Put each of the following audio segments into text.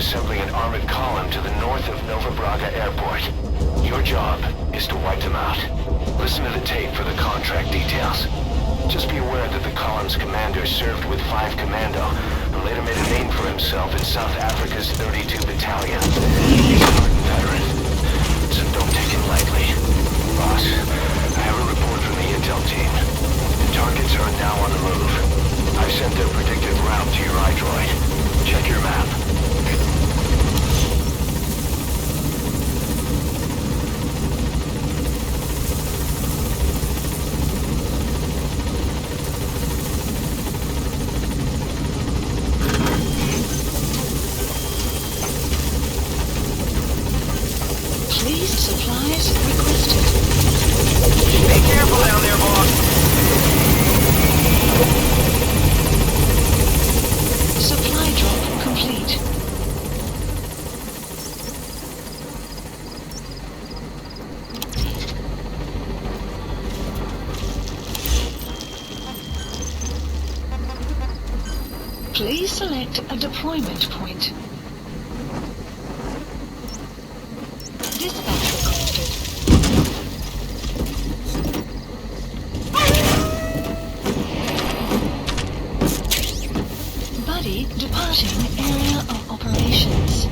assembling an armored column to the north of Nova Braga Airport. Your job is to wipe them out. Listen to the tape for the contract details. Just be aware that the column's commander served with 5 Commando and later made a name for himself in South Africa's 32 Battalion. He's a hardened veteran, so don't take it lightly. Boss, I have a report from the intel team. The targets are now on the move. I've sent their predicted route to your iDroid. Check your map. Please, supplies requested. Be careful down there, boss. Supply drop complete. Please select a deployment point. Dispatch requested. Buddy departing area of operations.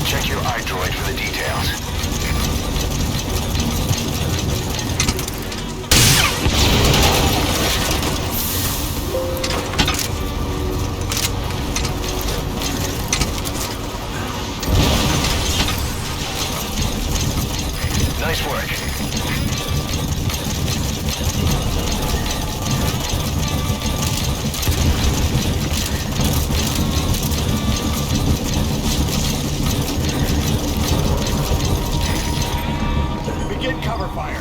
Check your iDroid for the details. Nice work. Begin cover fire.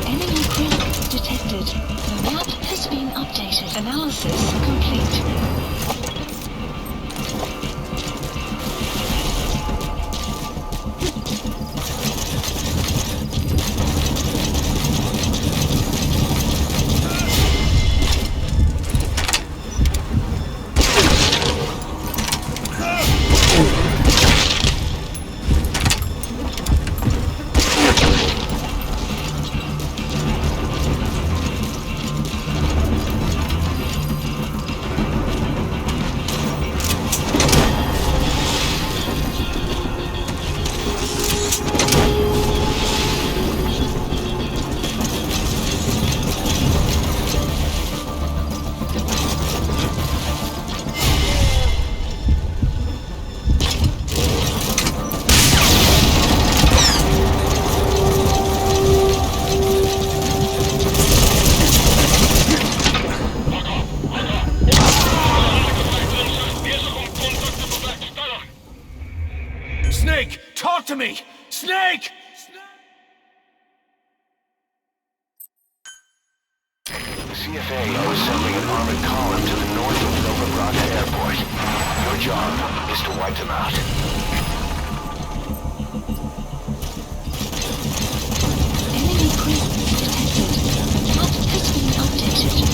Enemy presence detected. Map has been updated. The map has been updated. Analysis complete. Snake, talk to me! Snake! CFA are assembling an armored column to the north of Nova Braga Airport. Your job is to wipe them out. Enemy presence detected. Map has been updated.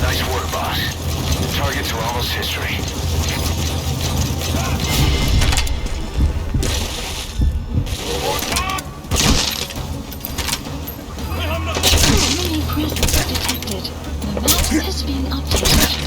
Nice work, boss. The targets are almost history. Enemy presence detected. The map has been updated.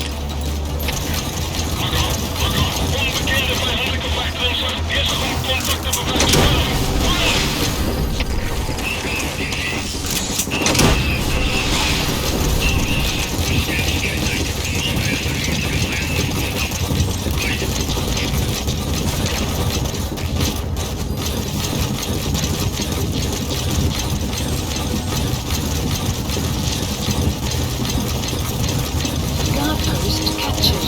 Guard post captured.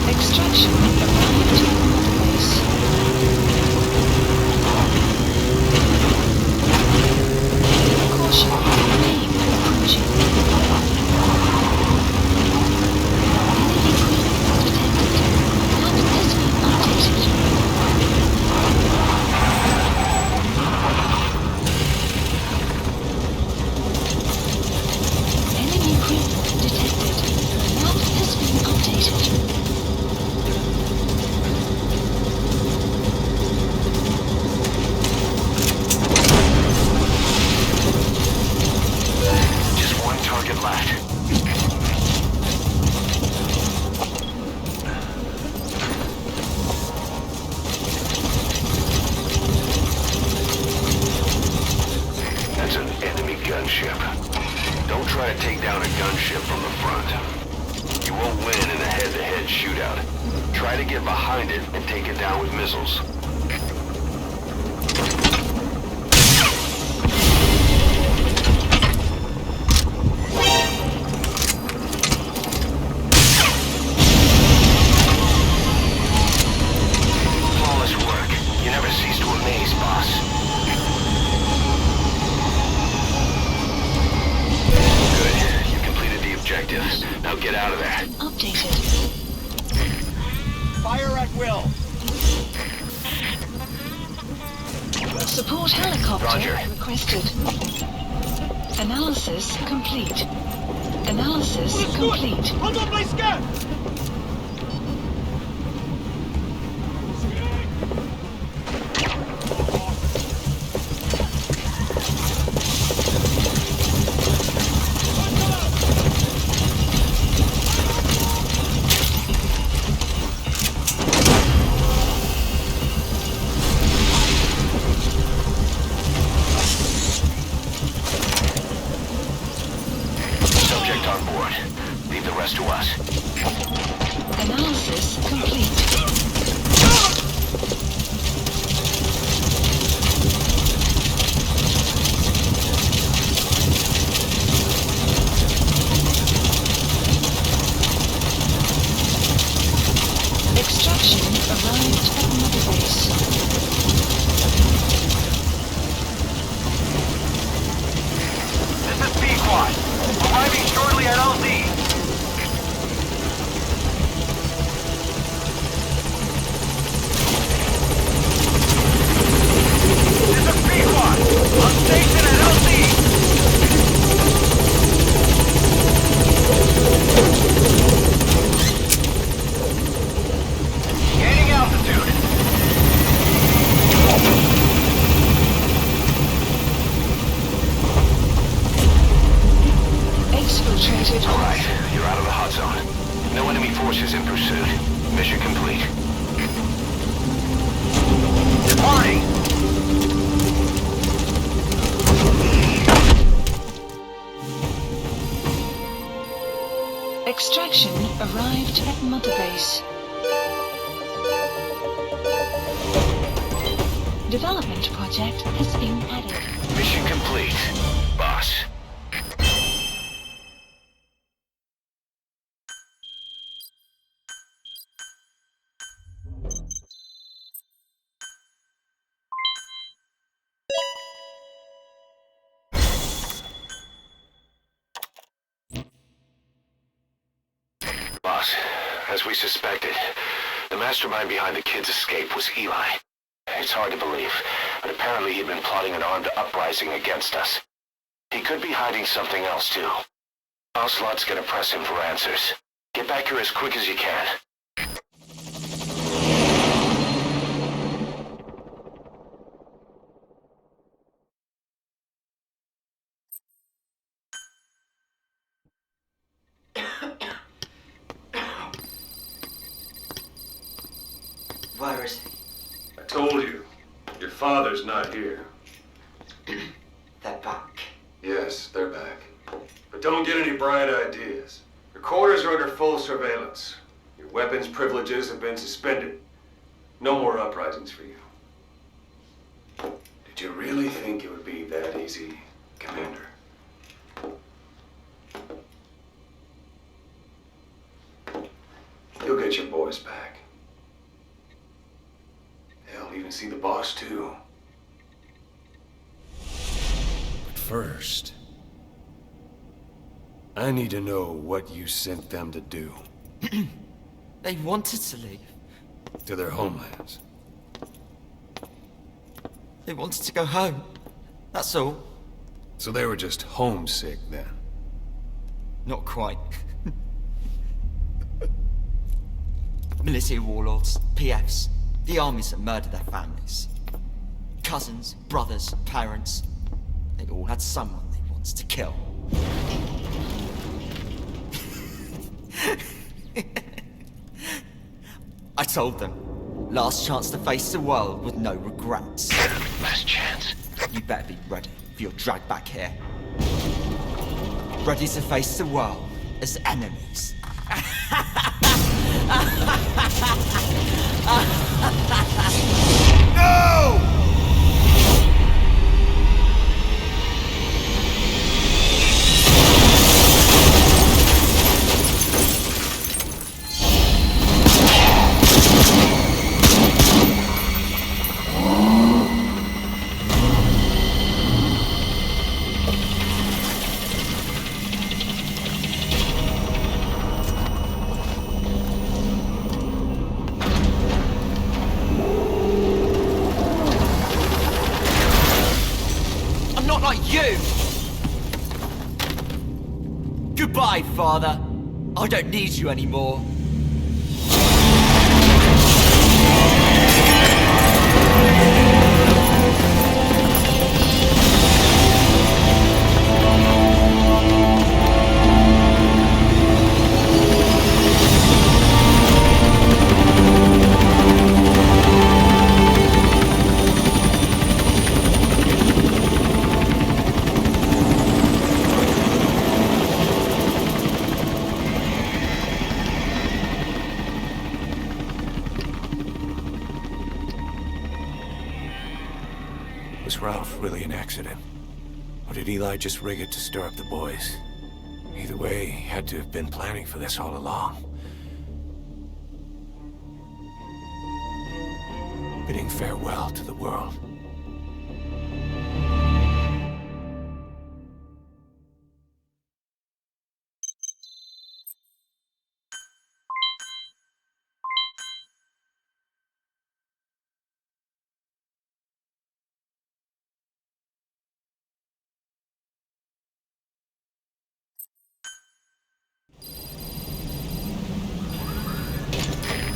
Extraction arrived at the base. Caution, main approaching. Enemy presence detected. Map has been updated. Enemy presence detected. Map has been updated. Just one target left. That's an enemy gunship. Don't try to take down a gunship from the front. You won't win in a head-to-head shootout. Try to get behind it and take it down with missiles. Flawless work. You never cease to amaze, boss. Good. You completed the objective. Now get out of there. Updated. Fire at will. Support helicopter Roger. requested. Analysis complete. Analysis complete. Hold up my scan! Subject on board. Leave the rest to us. Analysis complete. Extraction arrived at Mother Base. This is Pequod. Arriving shortly at LZ. This is Pequod. On station at LZ. Gaining altitude. Exfiltrator Mission complete. Departing! Extraction arrived at Mother Base. Development project has been added. Mission complete, boss. Boss, as we suspected, the mastermind behind the kid's escape was Eli. It's hard to believe, but apparently he'd been plotting an armed uprising against us. He could be hiding something else too. Ocelot's gonna press him for answers. Get back here as quick as you can. Where is he? I told you. Your father's not here. They're back. Yes, they're back. But don't get any bright ideas. Your quarters are under full surveillance. Your weapons privileges have been suspended. No more uprisings for you. Did you really think it would be that easy, Commander? You'll get your boys back. They'll even see the boss, too. But first, I need to know what you sent them to do. They wanted to leave. To their homelands. They wanted to go home. That's all. So they were just homesick then. Not quite. Militia warlords, PFs, the armies that murdered their families. Cousins, brothers, parents. They all had someone they wanted to kill. I told them, last chance to face the world with no regrets. Last chance. You better be ready for your drag back here. Ready to face the world as enemies. No! You! Goodbye, Father. I don't need you anymore. Was Ralph really an accident? Or did Eli just rig it to stir up the boys? Either way, he had to have been planning for this all along. Bidding farewell to the world.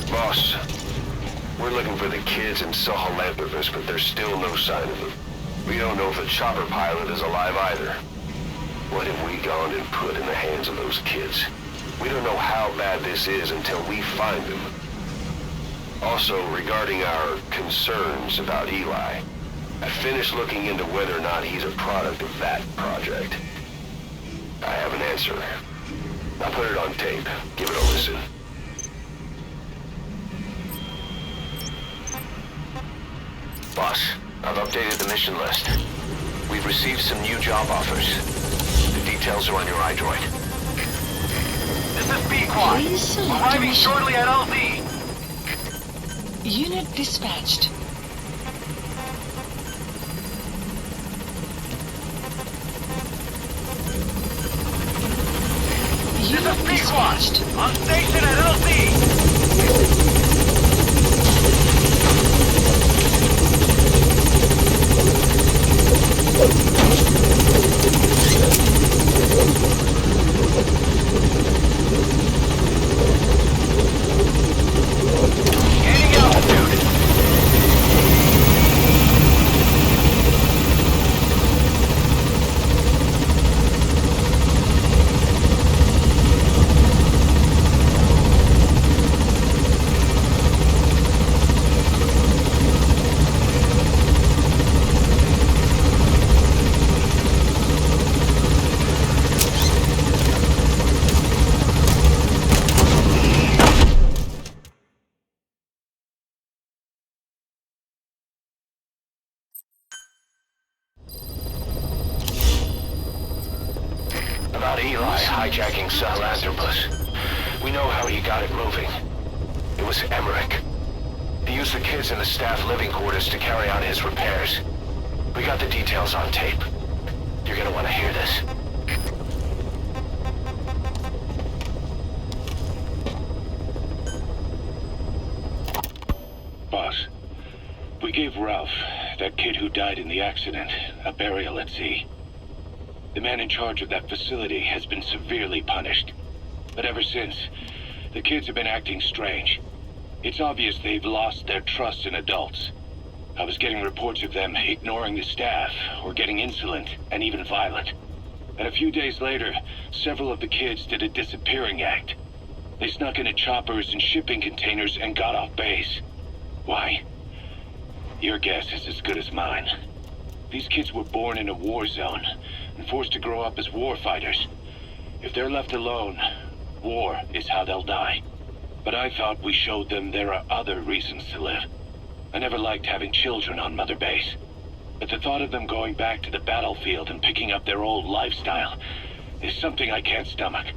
Boss, we're looking for the kids and Sahelanthropus, but there's still no sign of them. We don't know if the chopper pilot is alive either. What have we gone and put in the hands of those kids? We don't know how bad this is until we find them. Also, regarding our concerns about Eli, I finished looking into whether or not he's a product of that project. I have an answer. I'll put it on tape. Give it a listen. Boss, I've updated the mission list. We've received some new job offers. The details are on your iDroid. This is B-Quad. Please select Arriving mission. shortly at LZ. Unit dispatched. This Unit is B-Quad. dispatched. On station at LZ. Scanning altitude. About Eli hijacking Sahelanthropus. We know how he got it moving. It was Emmerich. He used the kids in the staff living quarters to carry out his repairs. We got the details on tape. You're gonna want to hear this. Boss, we gave Ralph, that kid who died in the accident, a burial at sea. The man in charge of that facility has been severely punished. But ever since, the kids have been acting strange. It's obvious they've lost their trust in adults. I was getting reports of them ignoring the staff, or getting insolent, and even violent. And a few days later, several of the kids did a disappearing act. They snuck into choppers and shipping containers and got off base. Why? Your guess is as good as mine. These kids were born in a war zone and forced to grow up as war fighters. If they're left alone, war is how they'll die. But I thought we showed them there are other reasons to live. I never liked having children on Mother Base. But the thought of them going back to the battlefield and picking up their old lifestyle is something I can't stomach.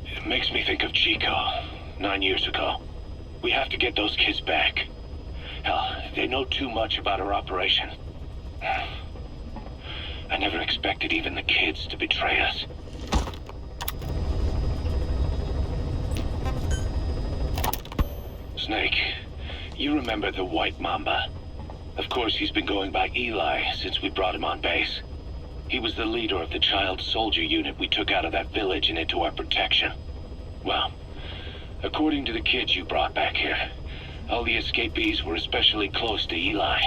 It makes me think of Chico, 9 years ago. We have to get those kids back. Hell, they know too much about our operation. I never expected even the kids to betray us. Snake, you remember the White Mamba? Of course, he's been going by Eli since we brought him on base. He was the leader of the child soldier unit we took out of that village and into our protection. Well, according to the kids you brought back here, all the escapees were especially close to Eli.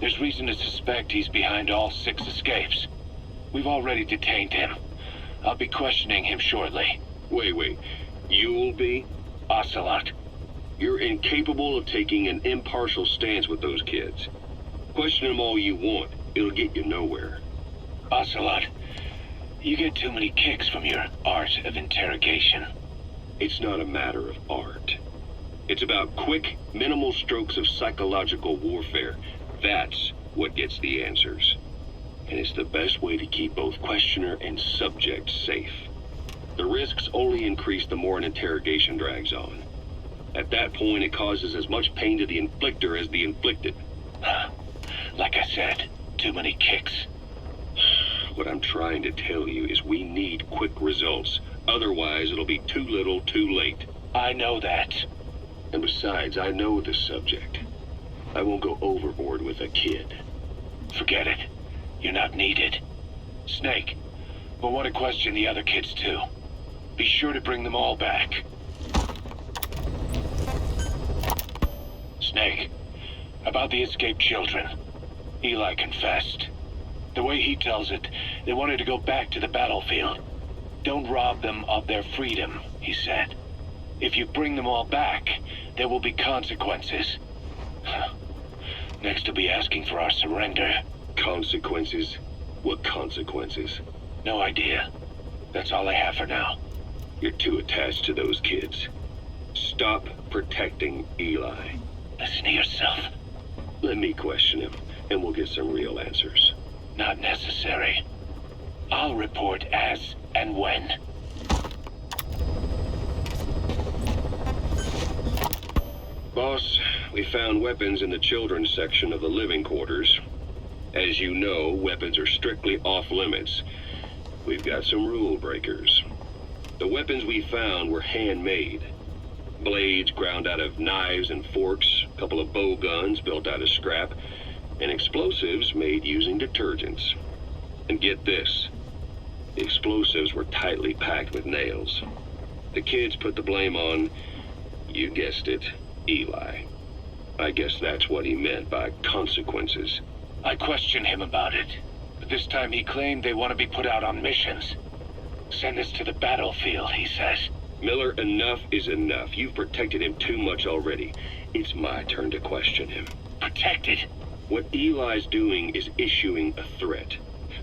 There's reason to suspect he's behind all 6 escapes. We've already detained him. I'll be questioning him shortly. Wait. You'll be? Ocelot. You're incapable of taking an impartial stance with those kids. Question them all you want. It'll get you nowhere. Ocelot, you get too many kicks from your art of interrogation. It's not a matter of art. It's about quick, minimal strokes of psychological warfare. That's what gets the answers. And it's the best way to keep both questioner and subject safe. The risks only increase the more an interrogation drags on. At that point, it causes as much pain to the inflictor as the inflicted. Like I said, too many kicks. What I'm trying to tell you is we need quick results. Otherwise, it'll be too little, too late. I know that. And besides, I know the subject. I won't go overboard with a kid. Forget it. You're not needed. Snake, we'll want to question the other kids too. Be sure to bring them all back. Snake, about the escaped children. Eli confessed. The way he tells it, they wanted to go back to the battlefield. Don't rob them of their freedom, he said. If you bring them all back, there will be consequences. Next, he'll be asking for our surrender. Consequences? What consequences? No idea. That's all I have for now. You're too attached to those kids. Stop protecting Eli. Listen to yourself. Let me question him, and we'll get some real answers. Not necessary. I'll report as and when. Boss, we found weapons in the children's section of the living quarters. As you know, weapons are strictly off limits. We've got some rule breakers. The weapons we found were handmade. Blades ground out of knives and forks, a couple of bow guns built out of scrap, and explosives made using detergents. And get this, the explosives were tightly packed with nails. The kids put the blame on, you guessed it, Eli. I guess that's what he meant by consequences. I questioned him about it, but this time he claimed they want to be put out on missions. Send us to the battlefield, he says. Miller, enough is enough. You've protected him too much already. It's my turn to question him. Protected? What Eli's doing is issuing a threat.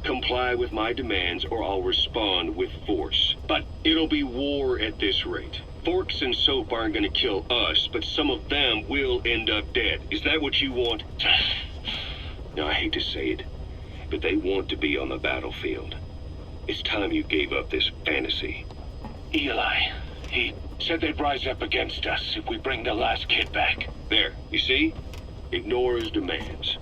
Comply with my demands or I'll respond with force. But it'll be war at this rate. Forks and soap aren't gonna kill us, but some of them will end up dead. Is that what you want? Now, I hate to say it, but they want to be on the battlefield. It's time you gave up this fantasy. Eli, he said they'd rise up against us if we bring the last kid back. There, you see? Ignore his demands.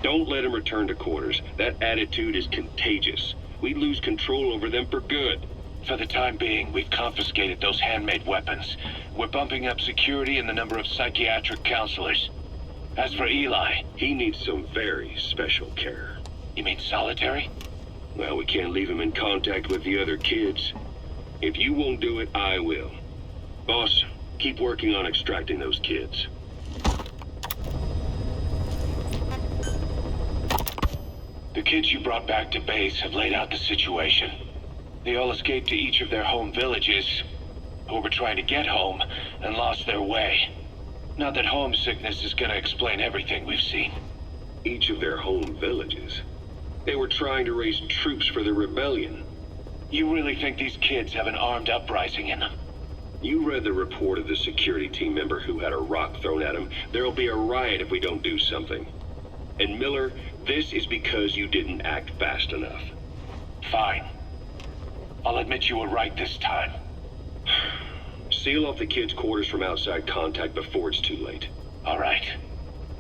Don't let him return to quarters. That attitude is contagious. We lose control over them for good. For the time being, we've confiscated those handmade weapons. We're bumping up security and the number of psychiatric counselors. As for Eli, He needs some very special care. you mean solitary? Well, we can't leave him in contact with the other kids. If you won't do it, I will. Boss, keep working on extracting those kids. The kids you brought back to base have laid out the situation. They all escaped to each of their home villages, or were trying to get home, and lost their way. Not that homesickness is gonna explain everything we've seen. Each of their home villages. They were trying to raise troops for the rebellion. You really think these kids have an armed uprising in them? You read the report of the security team member who had a rock thrown at him. There'll be a riot if we don't do something. And Miller, this is because you didn't act fast enough. Fine. I'll admit you were right this time. Seal off the kids' quarters from outside contact before it's too late. All right.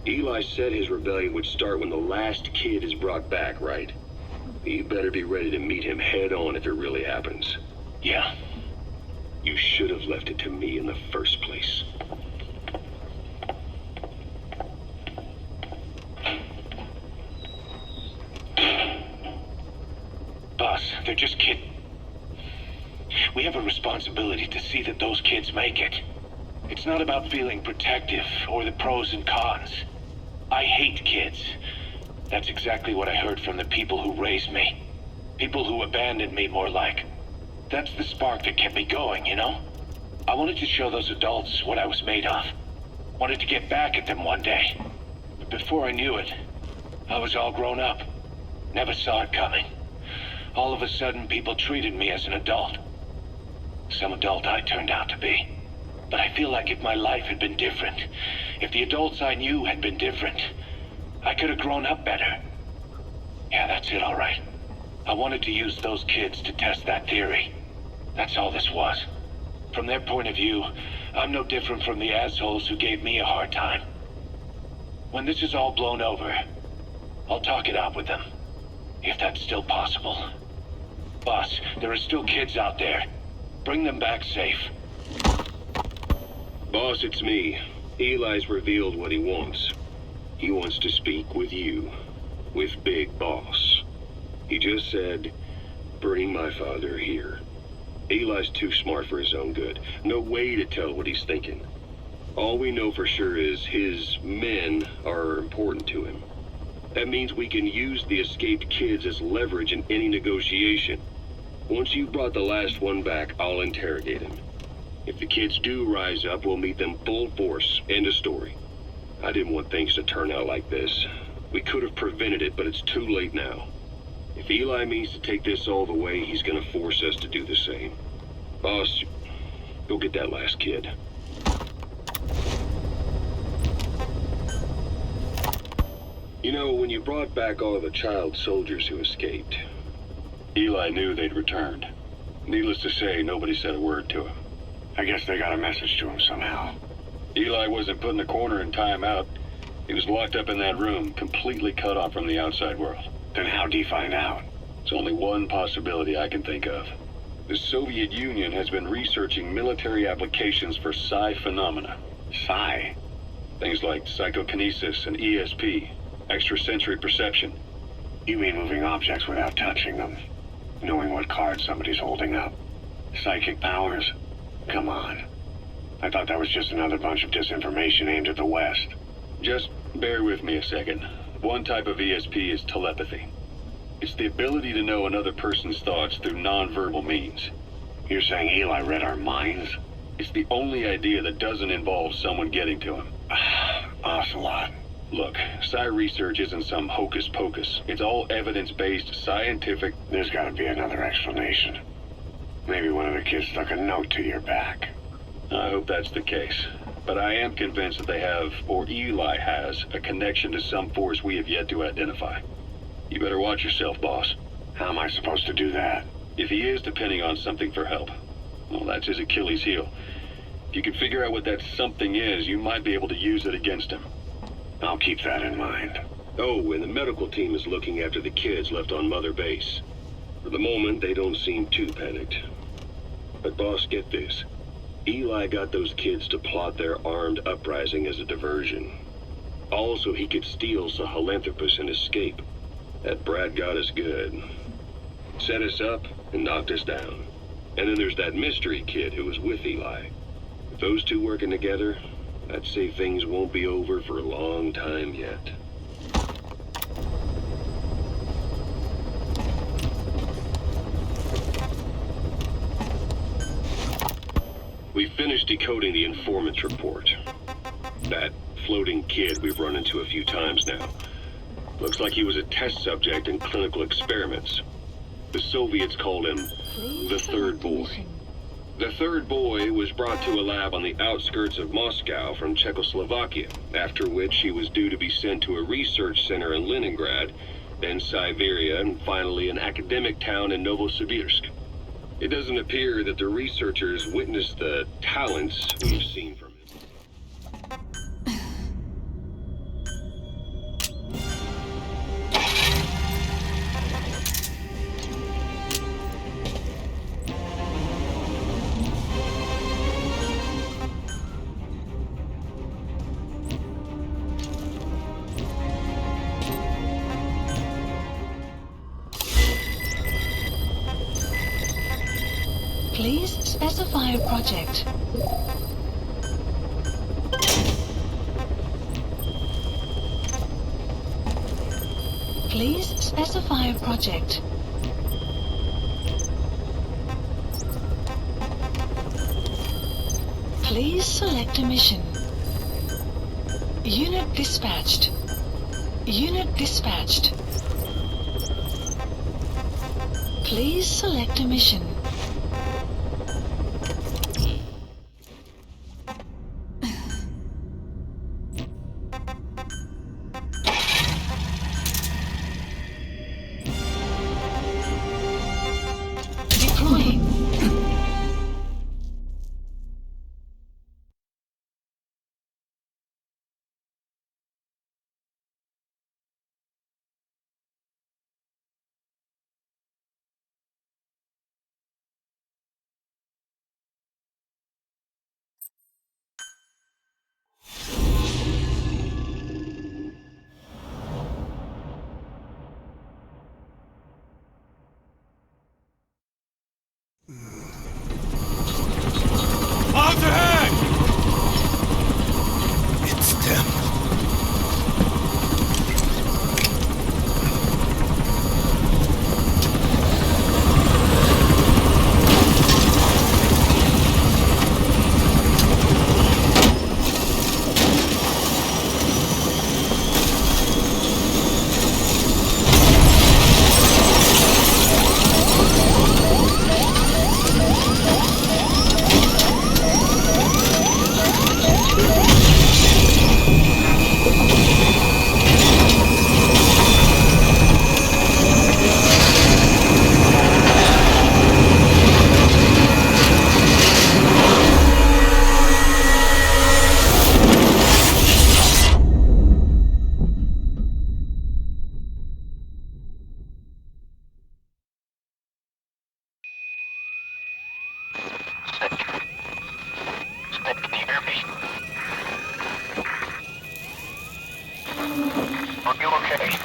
Eli said his rebellion would start when the last kid is brought back, right? You better be ready to meet him head on if it really happens. Yeah. You should have left it to me in the first place. Boss, they're just kids. We have a responsibility to see that those kids make it. It's not about feeling protective or the pros and cons. I hate kids. That's exactly what I heard from the people who raised me. People who abandoned me, more like. That's the spark that kept me going, you know? I wanted to show those adults what I was made of. Wanted to get back at them one day. But before I knew it, I was all grown up. Never saw it coming. All of a sudden, people treated me as an adult. Some adult I turned out to be. But I feel like if my life had been different, if the adults I knew had been different, I could have grown up better. Yeah, that's it, all right. I wanted to use those kids to test that theory. That's all this was. From their point of view, I'm no different from the assholes who gave me a hard time. When this is all blown over, I'll talk it out with them. If that's still possible. Boss, there are still kids out there. Bring them back safe. Boss, it's me. Eli's revealed what he wants. He wants to speak with you. With Big Boss. He just said, bring my father here. Eli's too smart for his own good. No way to tell what he's thinking. All we know for sure is his men are important to him. That means we can use the escaped kids as leverage in any negotiation. Once you've brought the last one back, I'll interrogate him. If the kids do rise up, we'll meet them full force. I didn't want things to turn out like this. We could have prevented it, but it's too late now. If Eli means to take this all the way, he's gonna force us to do the same. Boss, go get that last kid. You know, when you brought back all the child soldiers who escaped, Eli knew they'd returned. Needless to say, nobody said a word to him. I guess they got a message to him somehow. Eli wasn't put in the corner in time out. He was locked up in that room, completely cut off from the outside world. Then how'd he find out? It's only one possibility I can think of. The Soviet Union has been researching military applications for psi phenomena. Psi? Things like psychokinesis and ESP, extrasensory perception. You mean moving objects without touching them? Knowing what card somebody's holding up? Psychic powers? Come on. I thought that was just another bunch of disinformation aimed at the West. Just bear with me a second. One type of ESP is telepathy. It's the ability to know another person's thoughts through non-verbal means. You're saying Eli read our minds? It's the only idea that doesn't involve someone getting to him. Ocelot. Look, psi research isn't some hocus pocus. It's all evidence-based, scientific... There's gotta be another explanation. Maybe one of the kids stuck a note to your back. I hope that's the case. But I am convinced that they have, or Eli has, a connection to some force we have yet to identify. You better watch yourself, boss. How am I supposed to do that? If he is depending on something for help, well, that's his Achilles heel. If you can figure out what that something is, you might be able to use it against him. I'll keep that in mind. Oh, and the medical team is looking after the kids left on Mother Base. For the moment, they don't seem too panicked. But boss, get this. Eli got those kids to plot their armed uprising as a diversion. Also, he could steal Sahelanthropus and escape. That brat got us good. Set us up and knocked us down. And then there's that mystery kid who was with Eli. With those two working together, I'd say things won't be over for a long time yet. We finished decoding the informant's report. That floating kid we've run into a few times now. Looks like he was a test subject in clinical experiments. The Soviets called him the Third Boy. The Third Boy was brought to a lab on the outskirts of Moscow from Czechoslovakia, after which he was due to be sent to a research center in Leningrad, then Siberia, and finally an academic town in Novosibirsk. It doesn't appear that the researchers witnessed the talents we've seen from Please specify a project. Please specify a project. Please select a mission. Unit dispatched. Unit dispatched. Please select a mission. okay.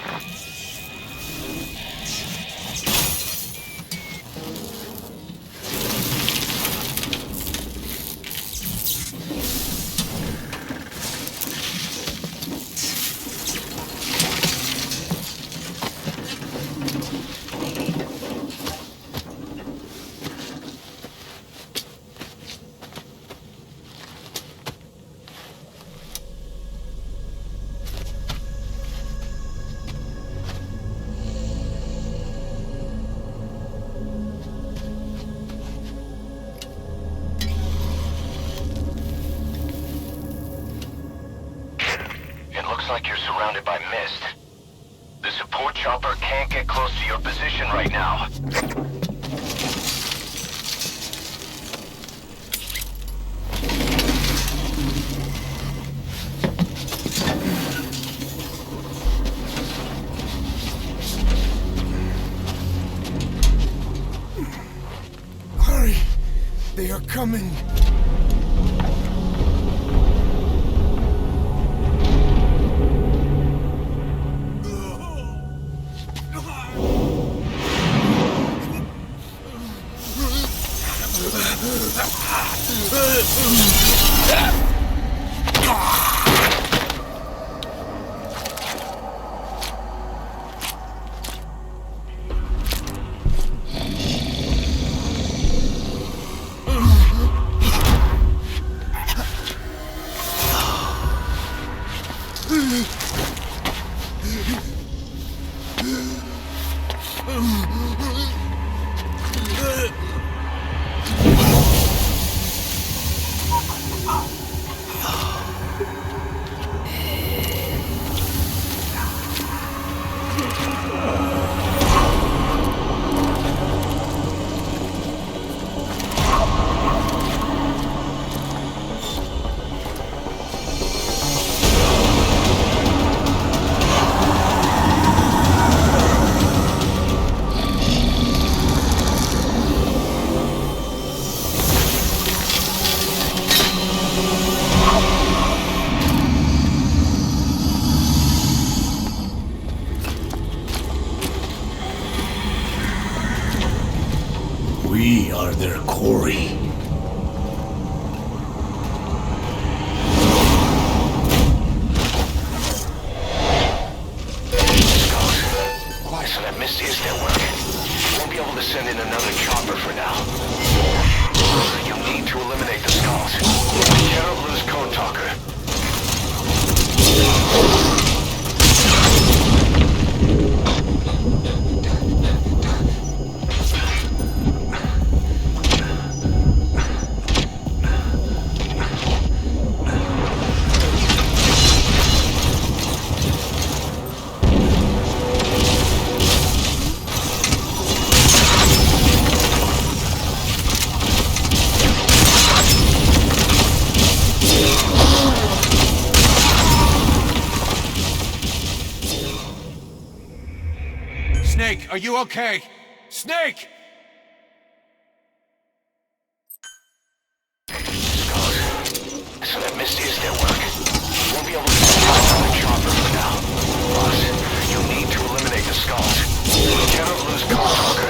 It looks like you're surrounded by mist. The support chopper can't get close to your position right now. Hurry! They are coming! We are their quarry. So that Misty is their work. You won't be able to send in another chopper for now. You'll need to eliminate the skulls. You cannot lose Code Talker. Snake, are you okay? Snake! So that Misty is their work. You won't be able to send in another chopper for now. Plus, you'll need to eliminate the skulls. You cannot lose Code Talker.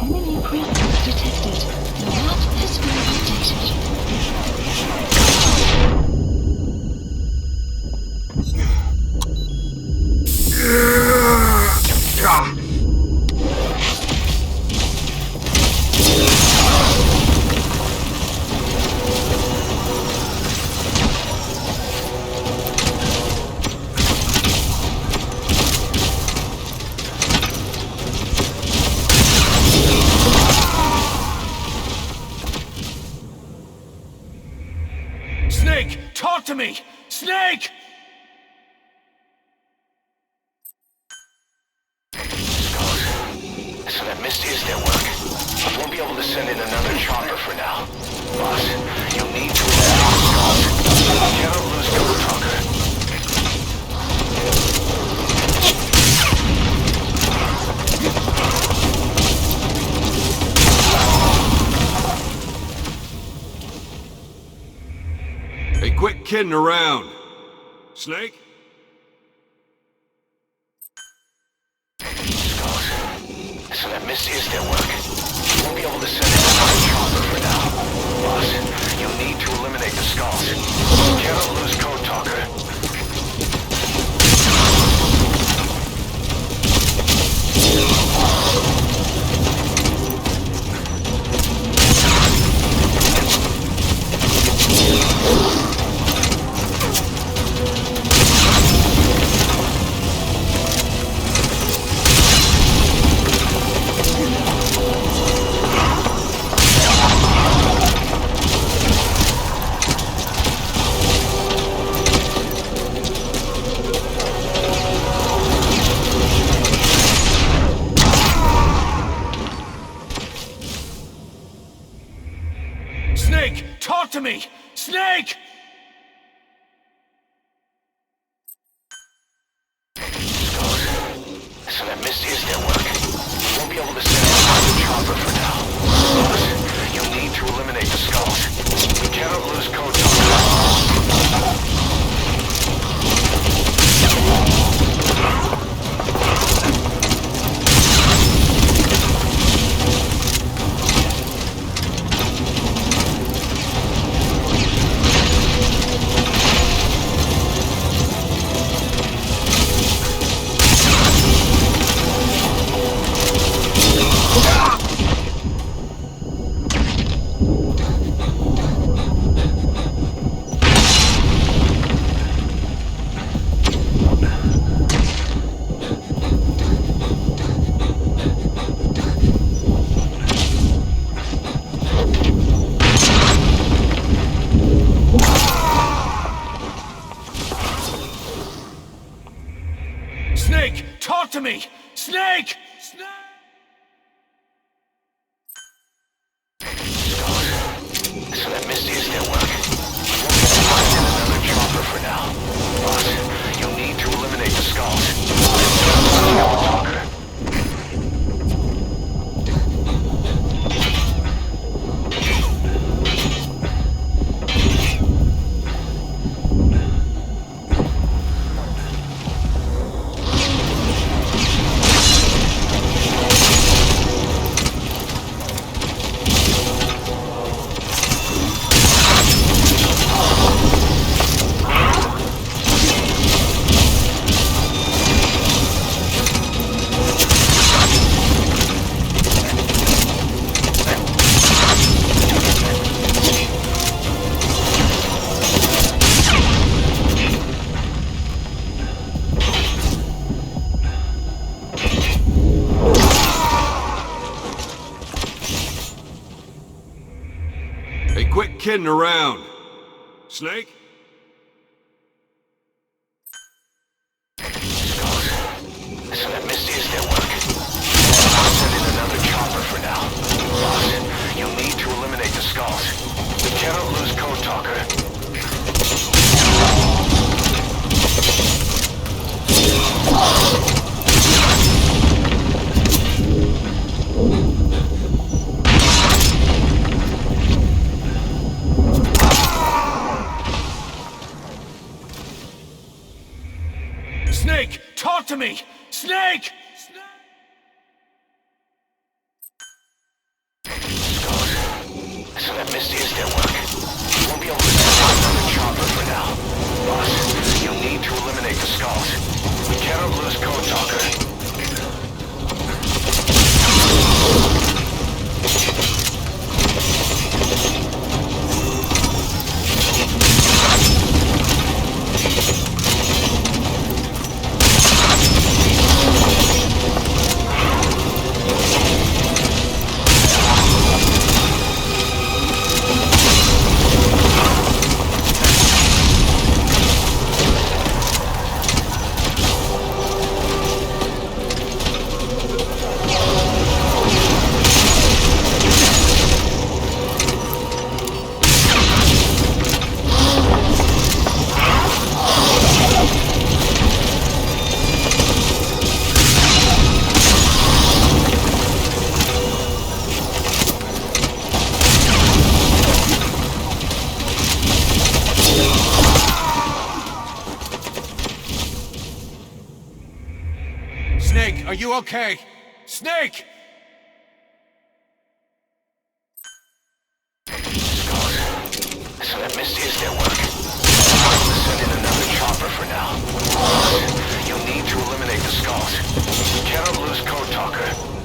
Enemy presence detected. The map has been Snake, talk to me! Snake! So that Misty is their work. Won't be able to send in another chopper for now. Boss, you'll need to eliminate the skulls. Cannot lose Code Talker. Hey, quit kidding around. Snake? So that Misty is their work. Won't be able to send in another chopper for now. Boss, you'll need to eliminate the skulls. Cannot lose Code Talker. Snake, talk to me! Snake! So that Misty is their work. Won't be able to send in another chopper for now. Boss, you'll need to eliminate the skulls. We cannot lose Code Talker. Snake, talk to me! Snake! Snake! So that Misty is their work. Won't be able to send in another chopper for now. Boss, you'll need to eliminate the skulls. Code Talker. Hey, quit kidding around. Snake? So that Misty is their work. I'll send in another chopper for now. Boss, you'll need to eliminate the skulls. We cannot lose Code Talker. Snake, talk to me! Snake! So that Misty is their work. Won't be able to send in another chopper for now. Boss, you'll need to eliminate the skulls. We cannot lose Code Talker. You okay? Snake! So that Misty is their work. Send in another chopper for now. You'll need to eliminate the skulls. Cannot lose Code Talker.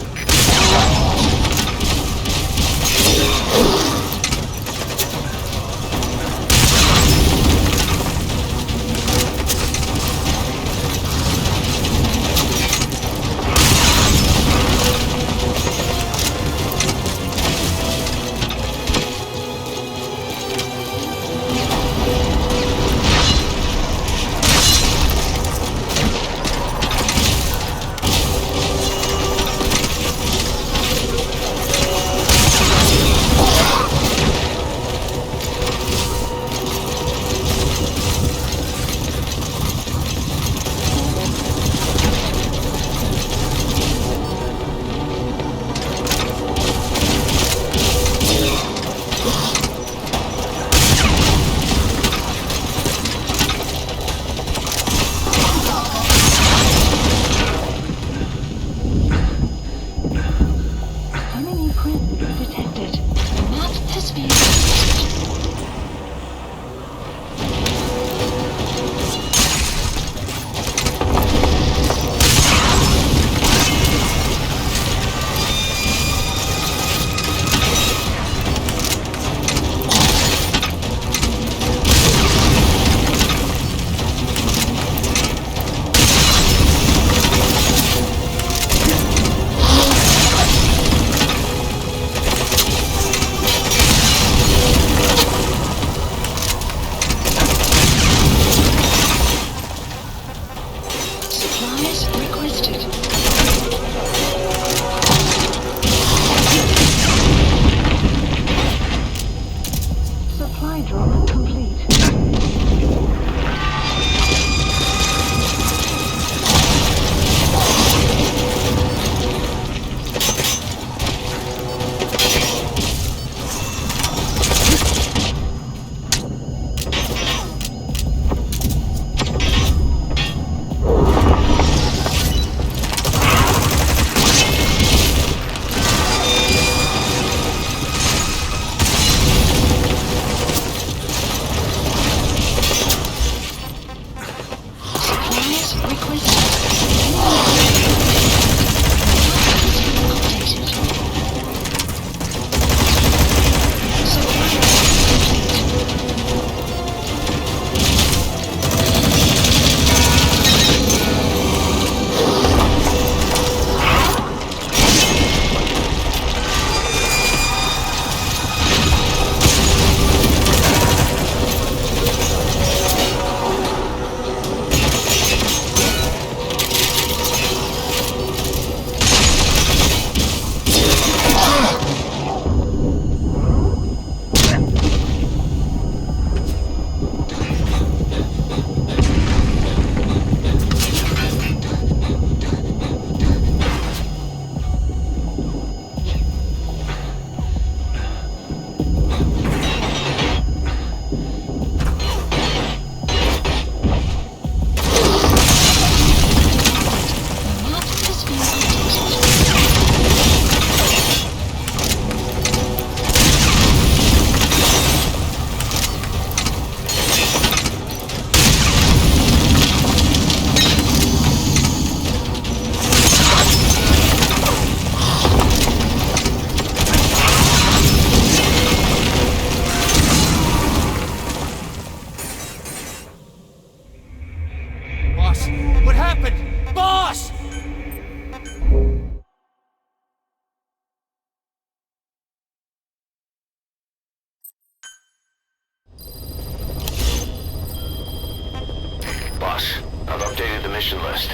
mission list.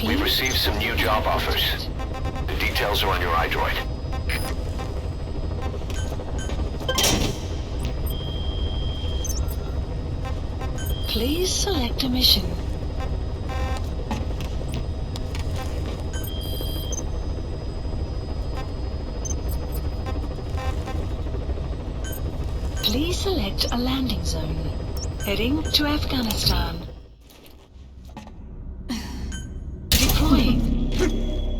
We've received some new job offers. The details are on your iDroid. Please select a mission. Please select a landing zone. Heading to Afghanistan. Deploying.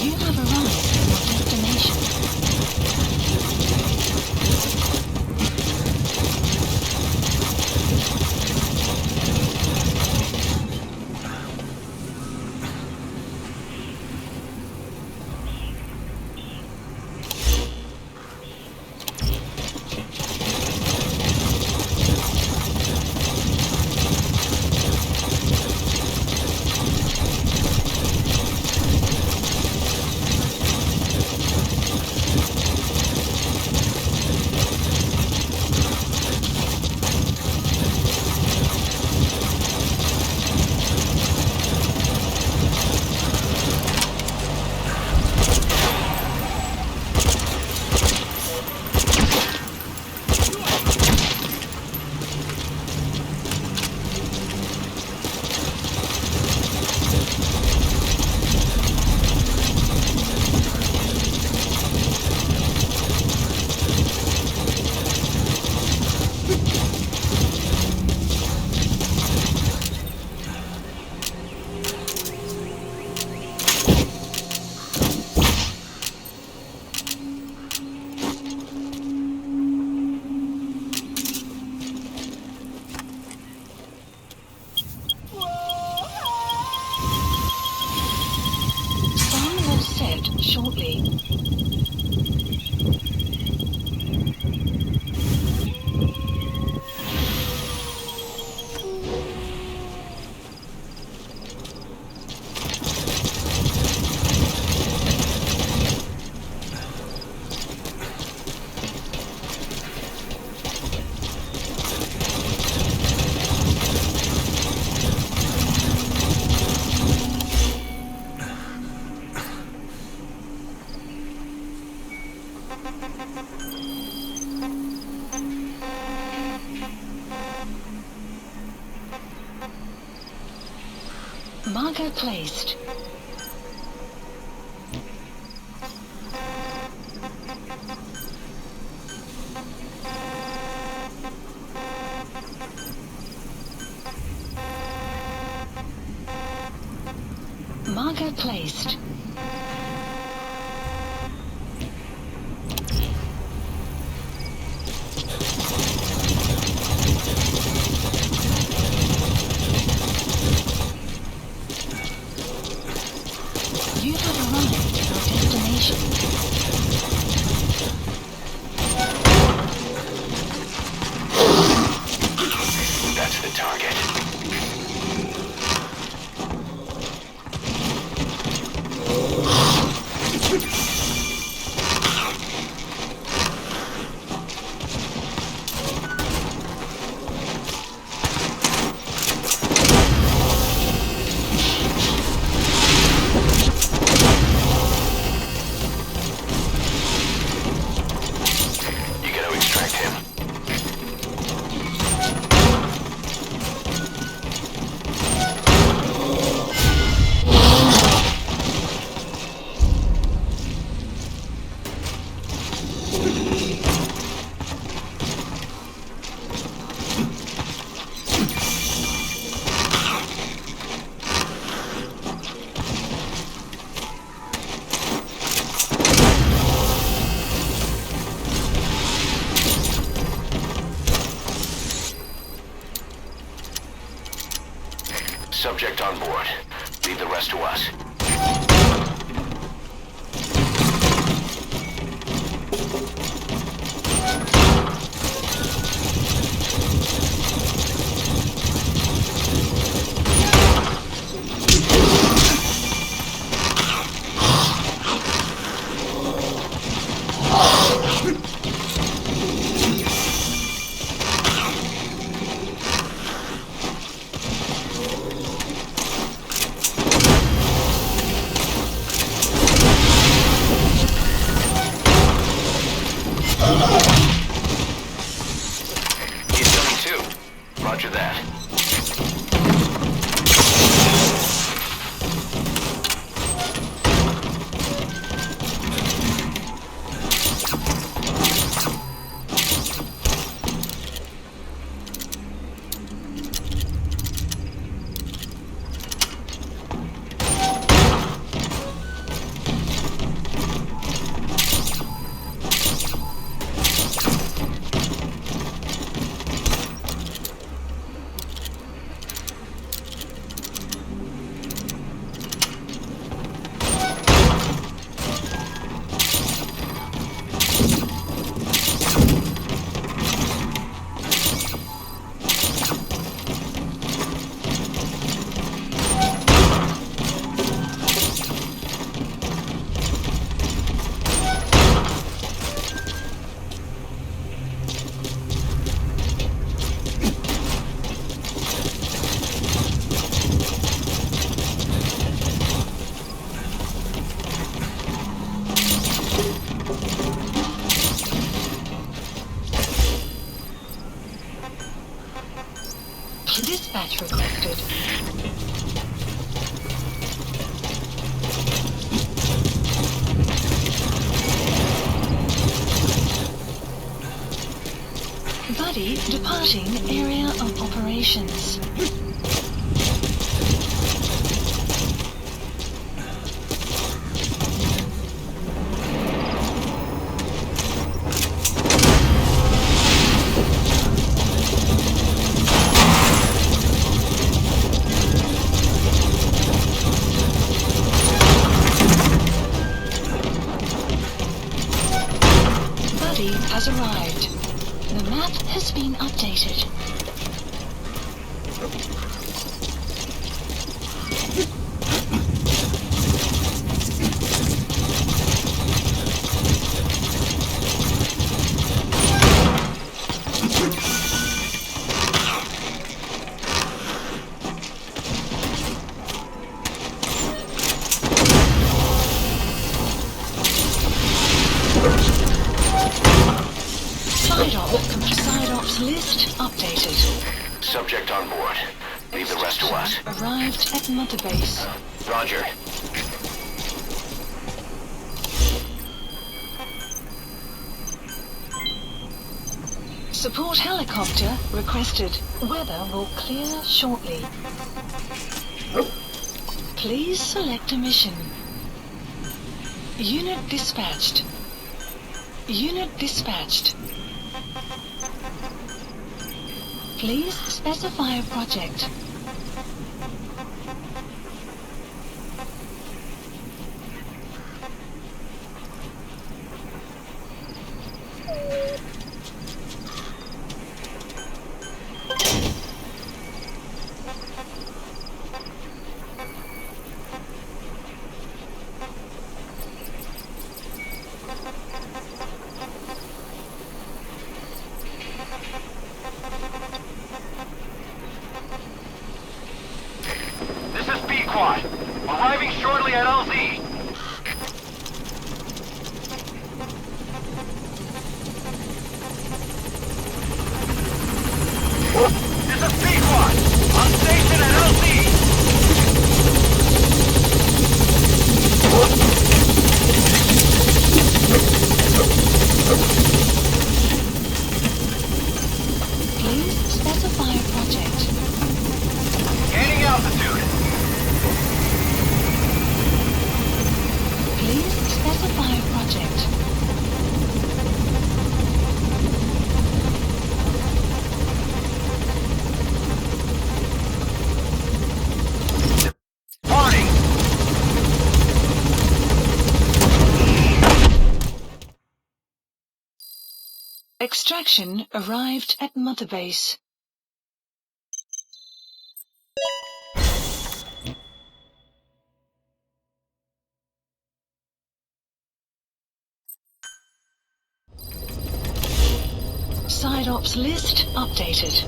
You have arrived at your destination. Shortly. Marker placed. Marker placed. You have arrived at your destination. That's the target. You gotta extract him. Subject on board. Leave the rest to us. dispatch requested. Buddy departing area of operations. Buddy has arrived. The map has been updated. Side-ops list updated. Subject on board. Leave the rest to us. Arrived at Mother Base. Roger. Support helicopter requested. Weather will clear shortly. Please select a mission. Unit dispatched. Unit dispatched. Please specify a project. This is B-Quad. Arriving shortly at LZ. This is B-Quad. On station at LZ. Please specify a project. Gaining altitude. Please specify a project. Party. Extraction arrived at Mother Base. Side-ops list updated.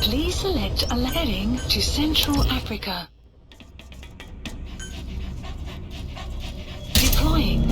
Please select a heading to Central Africa. Deploying.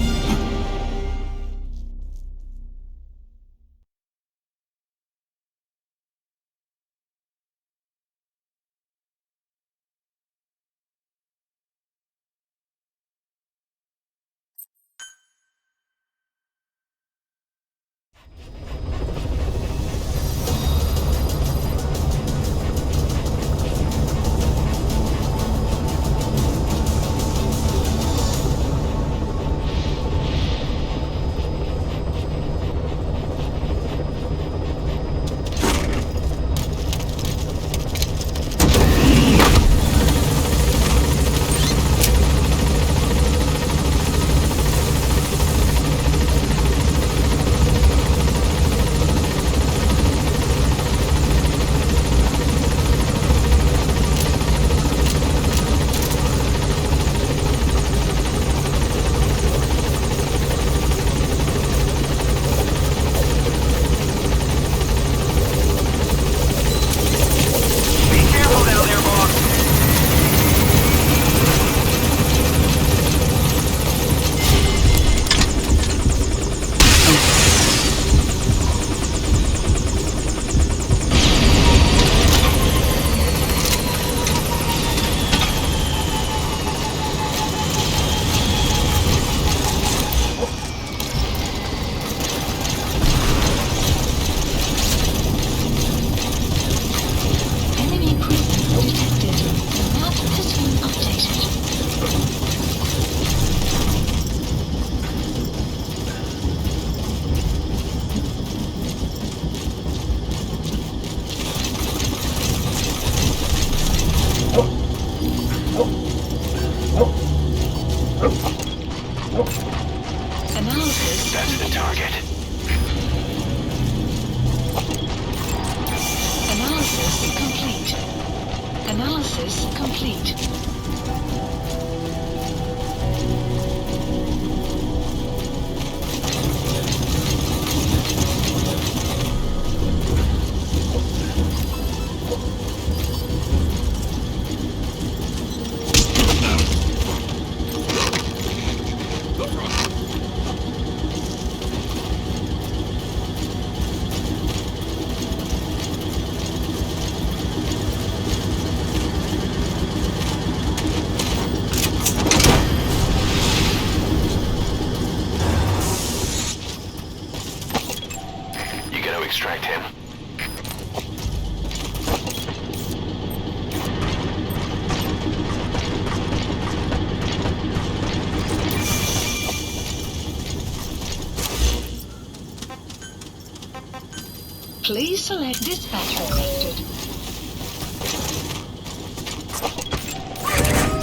Please select dispatch requested.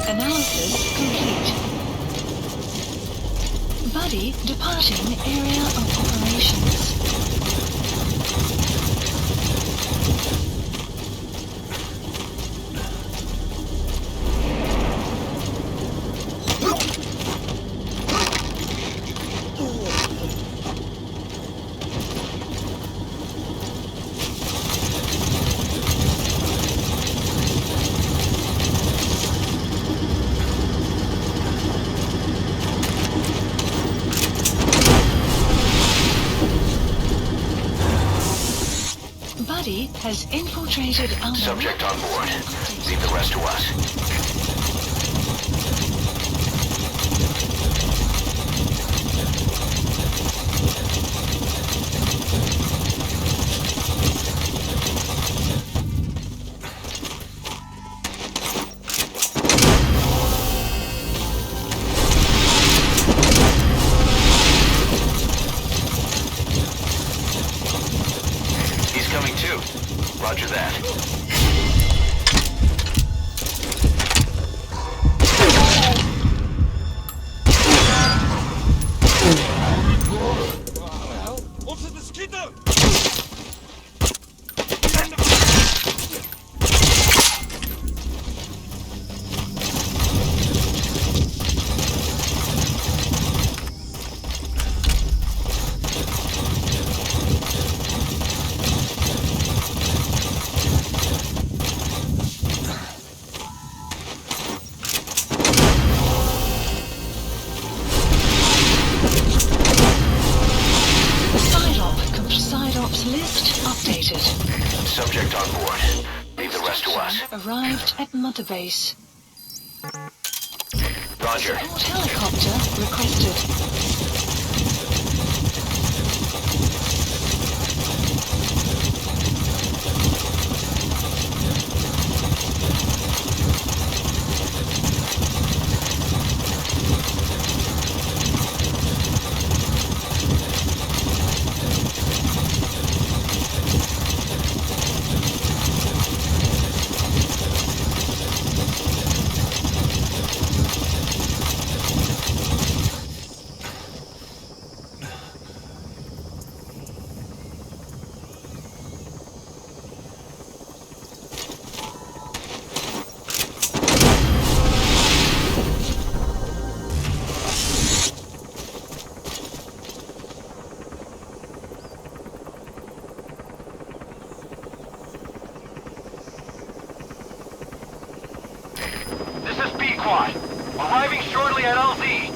Analysis complete. Buddy departing area of operations. Buddy has infiltrated our Subject on board. Leave the rest to us. He's coming too. Roger that. Psyops list updated. Subject on board. Leave the rest to us. Arrived at Mother Base. Roger. Support helicopter requested. This is Pequod. Arriving shortly at LZ.